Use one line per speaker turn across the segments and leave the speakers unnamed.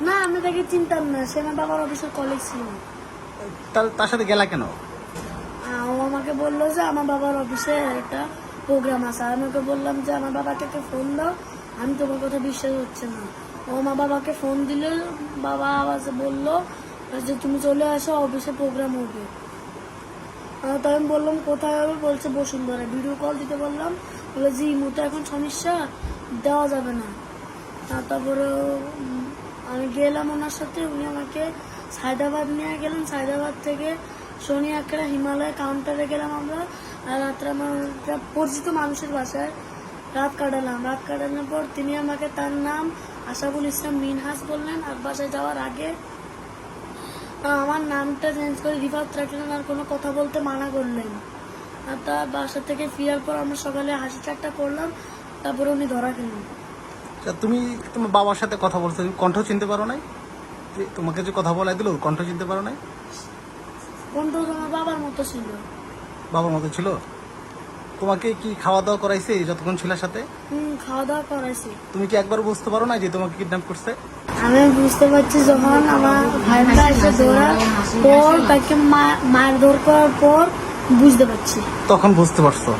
না, আমি তাকে চিনতাম না, সে আমার বাবার অফিসের কলিগ ছিল।
তার সাথে গেলা কেন?
ও আমাকে বললো যে আমার বাবার অফিসে একটা প্রোগ্রাম আছে। আমি ওকে বললাম যে আমার বাবাকে একটা ফোন দাও, আমি তোমার কথা বিশ্বাস হচ্ছে না। ও আমার বাবাকে ফোন দিলে বাবা আওয়াজে বললো যে তুমি চলে আসো, অফিসে প্রোগ্রাম হবে। তাই আমি বললাম কোথায় হবে, বলছে বসুন্ধরা। ভিডিও কল দিতে বললাম, বলে যে ইমুতে এখন সমস্যা, দেওয়া যাবে না। তারপরে আমি গেলাম ওনার সাথে, উনি আমাকে সায়দাবাদ নিয়ে গেলেন। সায়দাবাদ থেকে শনি আখড়া হিমালয় কাউন্টারে গেলাম আমরা। আর রাত্রে আমার একটা পরিচিত মানুষের বাসায় রাত কাটালাম। রাত কাটানোর পর তিনি আমাকে তার নাম আশাফুল ইসলাম মিনহাস বললেন। আর বাসায় যাওয়ার আগে আমার নামটা চেঞ্জ করে রিফাত রাখলেন, আর কোনো কথা বলতে মানা করলেন। আর তার বাসা থেকে ফেরার পর আমরা সকালে হাসি ঠাট্টা করলাম, তারপরে উনি ধরা খেলেন।
তুমি তোমার বাবার সাথে কথা বলছো, তুমি কণ্ঠ চিনতে পারো নাই? তোমাকে যে কথা বলাই দিল, কণ্ঠ চিনতে পারো নাই?
কণ্ঠ আমার বাবার মতো ছিল।
বাবার মতো ছিল? তোমাকে কি খাওয়া দাওয়া করাইছে যতক্ষণ ছিল সাথে?
খাওয়া দাওয়া করাইছি।
তুমি কি একবার বুঝতে পারো না যে তোমাকে কিডন্যাপ করছে?
আমি বুঝতে পারছি যখন আমার ভাইটা এসে ধরার পর, তাকে মারধর করার পর বুঝতে পারছি।
তখন বুঝতে পারছো?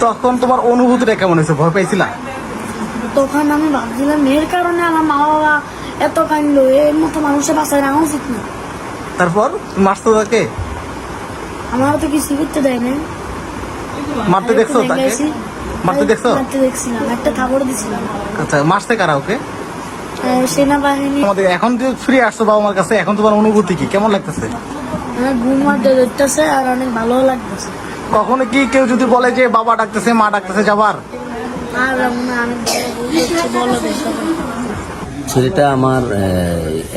তখন তোমার অনুভূতিটা কেমন হয়েছে? ভয় পাইছিলা?
তখন আমি ভাবছিলাম এর কারণে আমার মা বাবা এত কাঁদলো, এর মতো মানুষের বাসায় রাখা উচিত না।
তারপর মারছো তাকে?
আমার তো কিছু করতে দেয় না।
মারতে দেখছো তাকে? মারতে দেখছো?
মারতে দেখছিলাম, একটা থাপড় দিছিলাম।
আচ্ছা, মারতে কারা ওকে?
সেনাবাহিনী।
আমাদের এখন যে ফিরে আসছো বাবা মার কাছে, এখন তোমার অনুভূতি কি, কেমন লাগতেছে?
আমার ঘুম ধরতেছে আর অনেক ভালো লাগতেছে।
কখনো কি কেউ যদি বলে যে বাবা ডাকতেছে, মা ডাকতেছে, যাবার?
আর আমি বলো
ছেলেটা আমার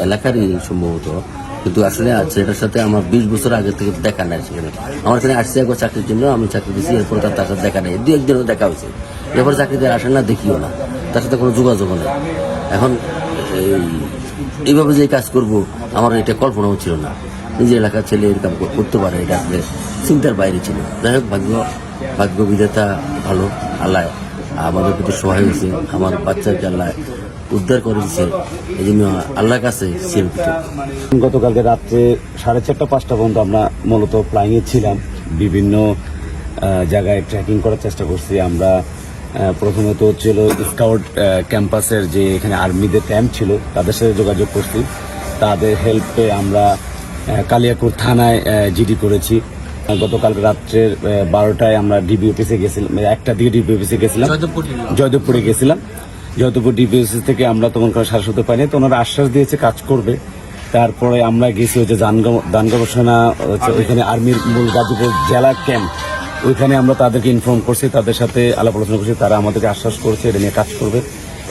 এলাকারই সম্ভবত, কিন্তু আসলে ছেলেটার সাথে আমার 20 বছর আগে থেকে দেখা নাই। সেখানে আমার এখানে আসছে একবার চাকরির জন্য, আমি চাকরি দিচ্ছি, এরপরে তার সাথে দেখা নেই। 2-1 দিনও দেখা হয়েছে, এরপরে চাকরিতে আসে না, দেখিও না, তার সাথে কোনো যোগাযোগ নেই। এখন এইভাবে যে কাজ করব আমার এটা কল্পনা হচ্ছিল না। নিজের এলাকার ছেলে এরকম করতে পারে, এটা আসলে চিন্তার বাইরে ছিল। যাই হোক, ভাগ্য বিধাতা ভালো, আল্লাহ আমাদের প্রতি সহায় হয়েছে, আমার বাচ্চাকে আল্লাহ উদ্ধার করে দিচ্ছে, এই জন্য আল্লাহর কাছে চিরকৃত।
গতকালকে রাত্রে 4:30-5টা পর্যন্ত আমরা মূলত ফ্লাইংয়ে ছিলাম, বিভিন্ন জায়গায় ট্রেকিং করার চেষ্টা করছি আমরা। প্রথমত হচ্ছিল স্কাউট ক্যাম্পাসের যে এখানে আর্মিদের ক্যাম্প ছিল, তাদের সাথে যোগাযোগ করছি। তাদের হেল্পে আমরা কালিয়াকুর থানায় জিডি করেছি। গতকাল রাত্রের 12টায় আমরা ডিবি অফিসে গেছিলাম, 1টার দিকে ডিবি অফিসে গেছিলাম, জয়দেবপুরে গেছিলাম। জয়দেবপুর ডিবি অফিস থেকে আমরা তখন কোনো সাহস হতে পারিনি, তো ওনারা আশ্বাস দিয়েছে কাজ করবে। তারপরে আমরা গেছি হচ্ছে দান গবেষণা, ওইখানে আর্মির মূল গাজীপুর জেলা ক্যাম্প, ওইখানে আমরা তাদেরকে ইনফর্ম করছি, তাদের সাথে আলাপ আলোচনা করছি, তারা আমাদেরকে আশ্বাস করছে এটা নিয়ে কাজ করবে।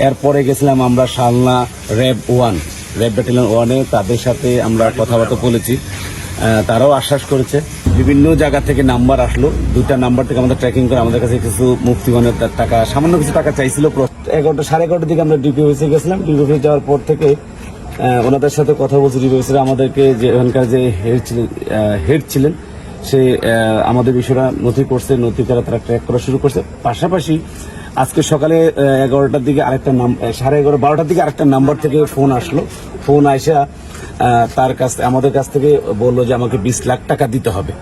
এরপরে গেছিলাম আমরা শালনা র্যাব ব্যাটালিয়ন 1-এ, তাদের সাথে আমরা কথাবার্তা বলেছি, তারাও আশ্বাস করেছে। বিভিন্ন জায়গা থেকে নাম্বার আসলো, 2টা নাম্বার থেকে আমাদের ট্র্যাকিং করে আমাদের কাছে কিছু মুক্তিপণের টাকা, সামান্য কিছু টাকা চাইছিল। 11:30 দিকে আমরা ডিপি অফিসে গেছিলাম। ডিপি অফিসে যাওয়ার পর থেকে ওনাদের সাথে কথা বলছি। ডিপি অফিসে আমাদেরকে যে ওখানকার যে হেড ছিলেন, সে আমাদের বিষয়টা নথি করছে, নথি করে তারা ট্র্যাক করা শুরু করছে। পাশাপাশি আজকে সকালে 11টার দিকে আরেকটা 12টার দিকে আরেকটা নাম্বার থেকে ফোন আসলো। ফোন আইসা তার কাছ আমাদের কাছ থেকে বললো যে আমাকে 20 লাখ টাকা দিতে হবে।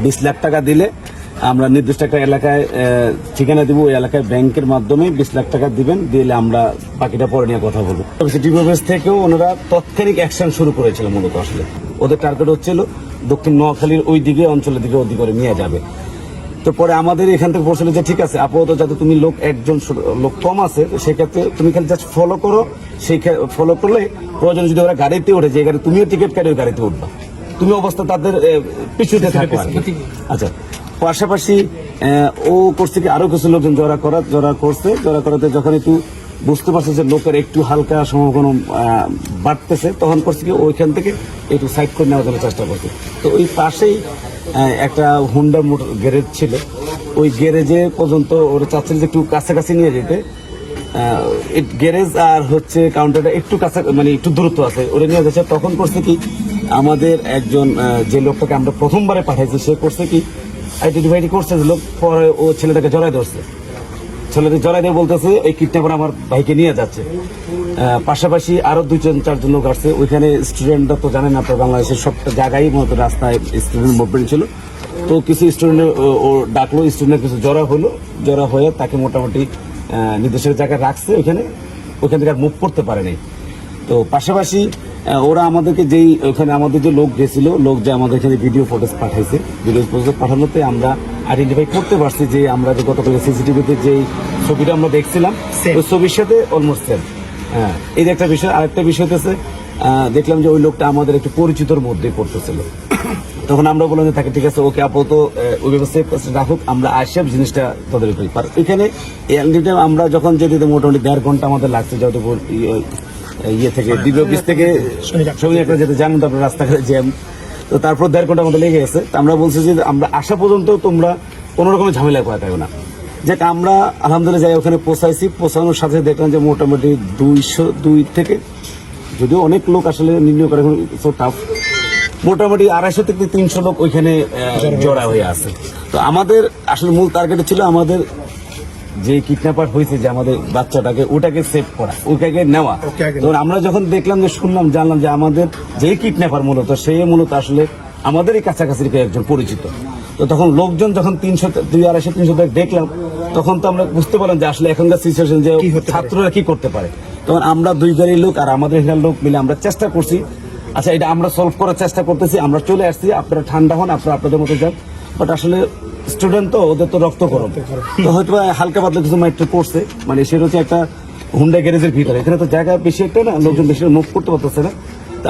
20 লাখ টাকা দিলে আমরা নির্দিষ্ট একটা এলাকায় ঠিকানা দিব, ওই এলাকায় ব্যাংকের মাধ্যমে 20 লাখ টাকা দিবেন, দিলে আমরা বাকিটা পরে নিয়ে কথা বলবো। ডিবি অফিস থেকেও ওনারা তাৎক্ষণিক অ্যাকশন শুরু করেছিল। মূলত আসলে ওদের টার্গেট হচ্ছিল দক্ষিণ নোয়াখালীর ওই দিকে অঞ্চলের দিকে ওদিকে করে নিয়ে যাবে। তো পরে আমাদের এখান থেকে বলছিল যে ঠিক আছে, আপাতত যাতে তুমি একজন লোক কম আছে, সেক্ষেত্রে তুমি খালি জাস্ট ফলো করো। সেই ফলো করলে প্রয়োজন যদি ওরা গাড়িতে ওঠে, যে গাড়ি তুমিও টিকিট কাটে ওই গাড়িতে উঠবা, তুমি অবস্থা তাদের পিছুতে থাকো। আচ্ছা, পাশাপাশি ও করছে কি আরো কিছু লোকজন জড়া করাতে যখন একটু বুঝতে পারছে যে লোকের একটু হালকা সম্ভাবনা বাড়তেছে, তখন করছে কি ওইখান থেকে একটু সাইড করে নেওয়ার জন্য চেষ্টা করছে। তো ওই পাশেই একটা হুন্ডা মোটর গ্যারেজ ছিল, ওই গ্যারেজে পর্যন্ত ওরা চাচ্ছিল যে একটু কাছাকাছি নিয়ে যেতে। গ্যারেজ আর হচ্ছে কাউন্টারটা একটু কাছে, মানে একটু দূরত্ব আছে, ওরা নিয়ে যাচ্ছে। তখন করছে কি আমাদের একজন যে লোকটাকে আমরা প্রথমবারে পাঠাইছি, সে করছে কি আইডেন্টিফাই করছে যে লোক, পরে ও ছেলেটাকে জড়াই ধরছে। ছেলেদের জড়াই দিয়ে বলতেছে এই কিডন্যাপার আমার ভাইকে নিয়ে যাচ্ছে। পাশাপাশি আরো 2-4 লোক আসছে ওইখানে। স্টুডেন্টরা তো জানেন আপনার বাংলাদেশের সবটা জায়গায় মতো রাস্তায় স্টুডেন্ট মুভমেন্ট ছিল। তো কিছু স্টুডেন্ট ও ডাকলো, স্টুডেন্ট কিছু জড়া হয়ে তাকে মোটামুটি নির্দেশের জায়গায় রাখছে ওইখানে থেকে আর মুভ করতে পারেনি। তো পাশাপাশি ওরা আমাদেরকে যেই ওখানে আমাদের যে লোক গেছিল, লোক যে আমাদের এখানে ভিডিও ফুটেজ পাঠাইছে, ভিডিও ফুটেজ পাঠানোতে আমরা আইডেন্টিফাই করতে পারছি যে আমরা যে গতকাল সিসিটিভিতে যে ছবিটা আমরা দেখছিলাম ওই ছবির সাথে অলমোস্ট সেম। হ্যাঁ, এই যে একটা বিষয়। আরেকটা বিষয় হচ্ছে দেখলাম যে ওই লোকটা আমাদের একটু পরিচিতর মধ্যে পড়তেছিল। তখন আমরা বললাম যে তাকে ঠিক আছে, ওকে আপাতত ওই ব্যবস্থায় রাখুক, আমরা আসব জিনিসটা তাদের করি। এখানে আমরা যখন যেতে মোটামুটি 1.5 ঘন্টা আমাদের লাগছে, যেহেতু ইয়ে থেকে দ্বিতীয় অফিস থেকে শনিবার যেতে জানেন তো আপনার রাস্তাঘাটে জ্যাম। তো তারপর 1.5 ঘন্টা আমাদের লেগে গেছে। তো আমরা বলছি যে আমরা আসা পর্যন্ত তোমরা কোনো রকমের ঝামেলা করা থাকবে না। যে আমরা আলহামদুলিল্লাহ যাই ওখানে পৌঁছাইছি। পৌঁছানোর সাথে দেখলাম যে মোটামুটি 202 থেকে, যদিও অনেক লোক আসলে নির্ণয় করে টাফ, মোটামুটি 250 থেকে 300 লোক ওইখানে জড়া হয়ে আছে। তো আমাদের আসলে মূল টার্গেট ছিল আমাদের যে কিডন্যাপার হয়েছে, যে আমাদের বাচ্চাটাকে ওটাকে সেভ করা, ওটাকে নেওয়া। তো আমরা যখন দেখলাম যে শুনলাম জানলাম যে আমাদের যে কিডন্যাপার মূলত সে মূলত আসলে আমাদেরই কাছাকাছি একজন পরিচিত। তো তখন লোকজন যখন 200-300 দেখলাম, তখন তো আমরা বুঝতে পারলাম যে আসলে এখনকার সিচুয়েশন যে ছাত্ররা কি করতে পারে। তখন আমরা 2 গাড়ির লোক আর আমাদের এখানকার লোক মিলে আমরা চেষ্টা করছি, আচ্ছা এটা আমরা সলভ করার চেষ্টা করতেছি। আমরা চলে আসছি, আপনারা ঠান্ডা হন, আপনারা আপনাদের মতো যান। বাট আসলে স্টুডেন্ট তো, ওদের তো রক্ত গরম, তো হয়তো হালকা পাতলা কিছু মাইট্রে পড়ছে। মানে সেটা হচ্ছে একটা হুন্ডা গ্যারেজের ভিতরে, এখানে তো জায়গা বেশি একটা না, লোকজন বেশি মুভ করতে পারতেছে না। তা